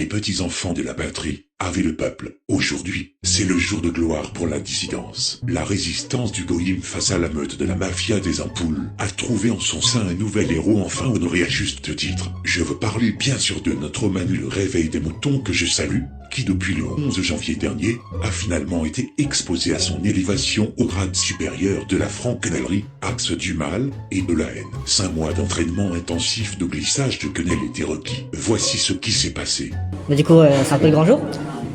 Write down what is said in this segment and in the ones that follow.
les petits-enfants de la patrie, ave le peuple. Aujourd'hui, c'est le jour de gloire pour la dissidence. La résistance du Goïm face à la meute de la mafia des ampoules a trouvé en son sein un nouvel héros enfin honoré à juste titre. Je veux parler bien sûr de notre Manu le réveil des moutons que je salue, qui depuis le 11 janvier dernier, a finalement été exposé à son élévation au grade supérieur de la franc-quenellerie, axe du mal et de la haine. 5 mois d'entraînement intensif de glissage de quenelle étaient requis. Voici ce qui s'est passé. Mais du coup, c'est un peu le grand jour.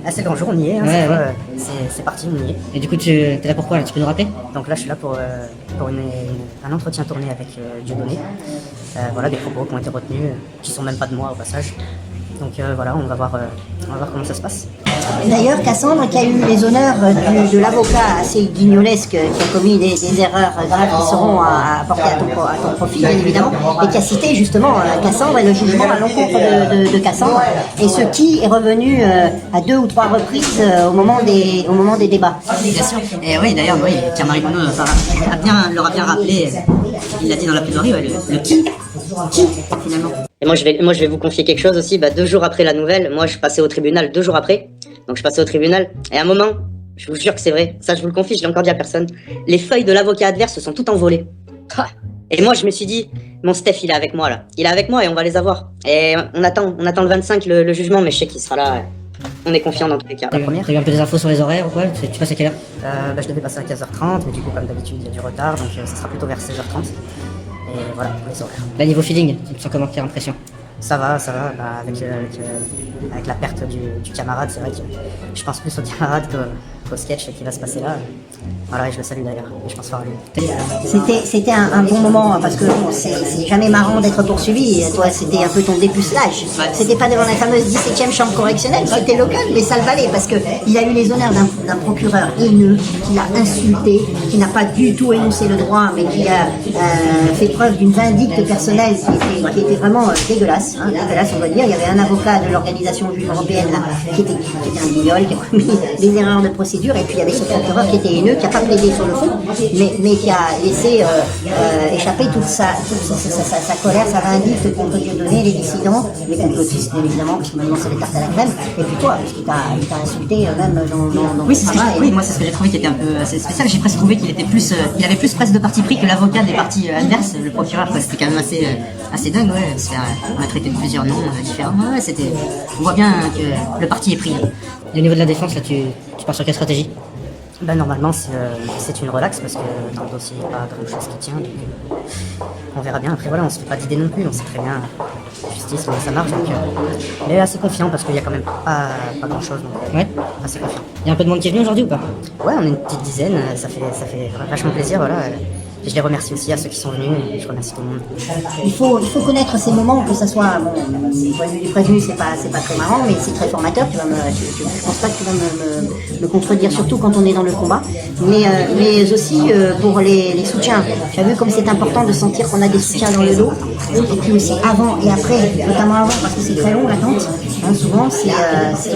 Ah, c'est le grand jour, on y est, hein, Ouais, c'est parti, on y est. Et du coup, t'es là pourquoi là? Tu peux nous rappeler? Donc là, je suis là pour un entretien tourné avec Dieudonné. Voilà, des propos qui ont été retenus, qui sont même pas de moi au passage. Donc voilà, on va voir comment ça se passe. D'ailleurs, Cassandre, qui a eu les honneurs de l'avocat assez guignolesque, qui a commis des erreurs graves qui seront à porter à ton profit, bien évidemment, et qui a cité justement Cassandre et le jugement à l'encontre de Cassandre, et ce qui est revenu à 2 ou 3 reprises au moment des débats. Bien sûr. Et oui, d'ailleurs, oui, Pierre-Marie Monod leur a bien rappelé, il l'a dit dans la plaidoirie, ouais, le qui, finalement. Et moi je vais vous confier quelque chose aussi, 2 jours après la nouvelle, moi je passais au tribunal 2 jours après, donc je passais au tribunal, et à un moment, je vous jure que c'est vrai, ça je vous le confie, je l'ai encore dit à personne, les feuilles de l'avocat adverse se sont toutes envolées. Et moi je me suis dit, mon Steph il est avec moi là, il est avec moi et on va les avoir. Et on attend le 25 le jugement, mais je sais qu'il sera là, on est confiant dans tous les cas. T'as eu un peu des infos sur les horaires ou quoi? Tu passes à quelle heure? Je devais passer à 15h30, mais du coup comme d'habitude il y a du retard, donc ça sera plutôt vers 16h30. Et voilà, pour les horaires. Là, niveau feeling, tu te sens comment? Quelle impression? Ça va, avec la perte du camarade, c'est vrai que je pense plus au camarade qu'au sketch qui va se passer là. Voilà, et je le salue d'ailleurs, et je pense fort à lui. C'était un bon moment, parce que bon, c'est jamais marrant d'être poursuivi. Toi, c'était un peu ton dépucelage. C'était pas devant la fameuse 17e chambre correctionnelle, c'était local, mais ça le valait, parce que il a eu les honneurs d'un procureur haineux, qui l'a insulté, qui n'a pas du tout énoncé le droit, mais qui a fait preuve d'une vindicte personnelle qui était vraiment dégueulasse, dégueulasse, on va dire. Il y avait un avocat de l'organisation juive européenne là, qui était un guignol, qui a commis des erreurs de procédure, et puis il y avait ce procureur qui était haineux, qui a pas plaidé sur le fond, mais qui a laissé échapper toute sa colère, sa vindicte contre Dieudonné, les dissidents, les complotistes évidemment, parce que maintenant c'est les tartes à la crème, et puis toi, parce qu'il t'a insulté même dans oui, oui, moi c'est ce que j'ai trouvé qui était un peu assez spécial. J'ai presque trouvé qu'il était plus, il avait plus presque de parti pris que l'avocat des partis adverses, le procureur, quoi. C'était quand même assez dingue, ouais. On a traité de plusieurs noms différents. Ouais, on voit bien que le parti est pris. Et au niveau de la défense, là, tu pars sur quelle stratégie? Normalement c'est une relaxe, parce que dans le dossier il n'y a pas grand chose qui tient, donc on verra bien. Après voilà, on se fait pas d'idée non plus, on sait très bien justice comment ça marche, donc mais assez confiant parce qu'il y a quand même pas grand chose, donc Ouais. assez confiant. Il y a un peu de monde qui est venu aujourd'hui ou pas? Ouais, on est une petite dizaine, ça fait vachement plaisir, voilà. Et je les remercie aussi à ceux qui sont venus, et je remercie tout le monde. Il faut connaître ces moments, que ça soit, bon, du point de vue du prévenu, c'est pas très marrant, mais c'est très formateur. Je pense pas que tu vas me contredire, surtout quand on est dans le combat, mais aussi pour les soutiens. Tu as vu comme c'est important de sentir qu'on a des soutiens dans le dos, et puis aussi avant et après, notamment avant, parce que c'est très long l'attente. Souvent c'est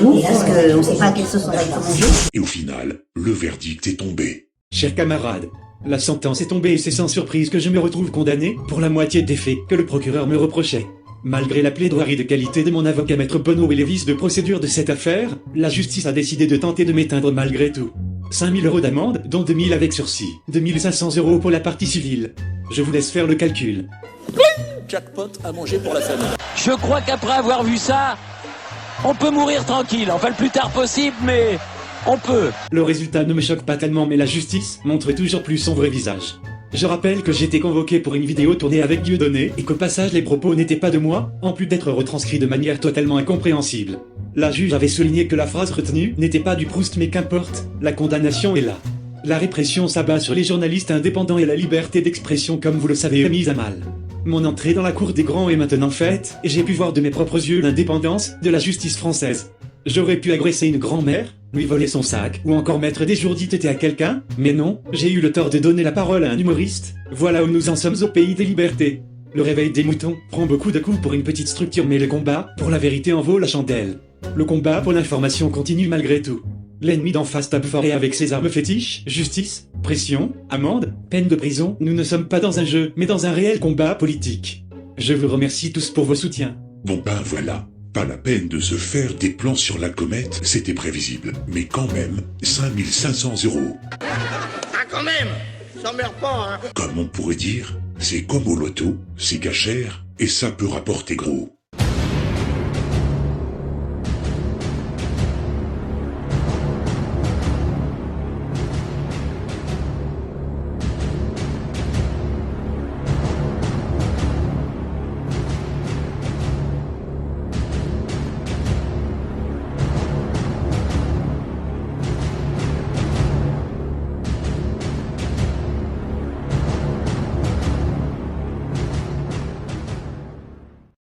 lourd, parce qu'on ne sait pas à quelle sauce on va être mangé. Et au final, le verdict est tombé. Chers camarades, la sentence est tombée et c'est sans surprise que je me retrouve condamné pour la moitié des faits que le procureur me reprochait. Malgré la plaidoirie de qualité de mon avocat maître Benoît et les vices de procédure de cette affaire, la justice a décidé de tenter de m'éteindre malgré tout. 5 000 € d'amende, dont 2 000 avec sursis, 2 500 € pour la partie civile. Je vous laisse faire le calcul. Jackpot à manger pour la famille. Je crois qu'après avoir vu ça, on peut mourir tranquille, enfin le plus tard possible, mais on peut. Le résultat ne me choque pas tellement, mais la justice montre toujours plus son vrai visage. Je rappelle que j'étais convoqué pour une vidéo tournée avec Dieudonné et qu'au passage les propos n'étaient pas de moi, en plus d'être retranscrits de manière totalement incompréhensible. La juge avait souligné que la phrase retenue n'était pas du Proust, mais qu'importe, la condamnation est là. La répression s'abat sur les journalistes indépendants et la liberté d'expression, comme vous le savez, est mise à mal. Mon entrée dans la cour des grands est maintenant faite, et j'ai pu voir de mes propres yeux l'indépendance de la justice française. J'aurais pu agresser une grand-mère, lui voler son sac, ou encore mettre des jours d'ITT à quelqu'un, mais non, j'ai eu le tort de donner la parole à un humoriste. Voilà où nous en sommes au pays des libertés. Le réveil des moutons prend beaucoup de coups pour une petite structure, mais le combat pour la vérité en vaut la chandelle. Le combat pour l'information continue malgré tout. L'ennemi d'en face tape fort et avec ses armes fétiches, justice, pression, amende, peine de prison, nous ne sommes pas dans un jeu, mais dans un réel combat politique. Je vous remercie tous pour vos soutiens. Bon voilà. Pas la peine de se faire des plans sur la comète, c'était prévisible. Mais quand même, 5500 €. Ah quand même, ça meurt pas, hein. Comme on pourrait dire, c'est comme au loto, c'est cachère, et ça peut rapporter gros.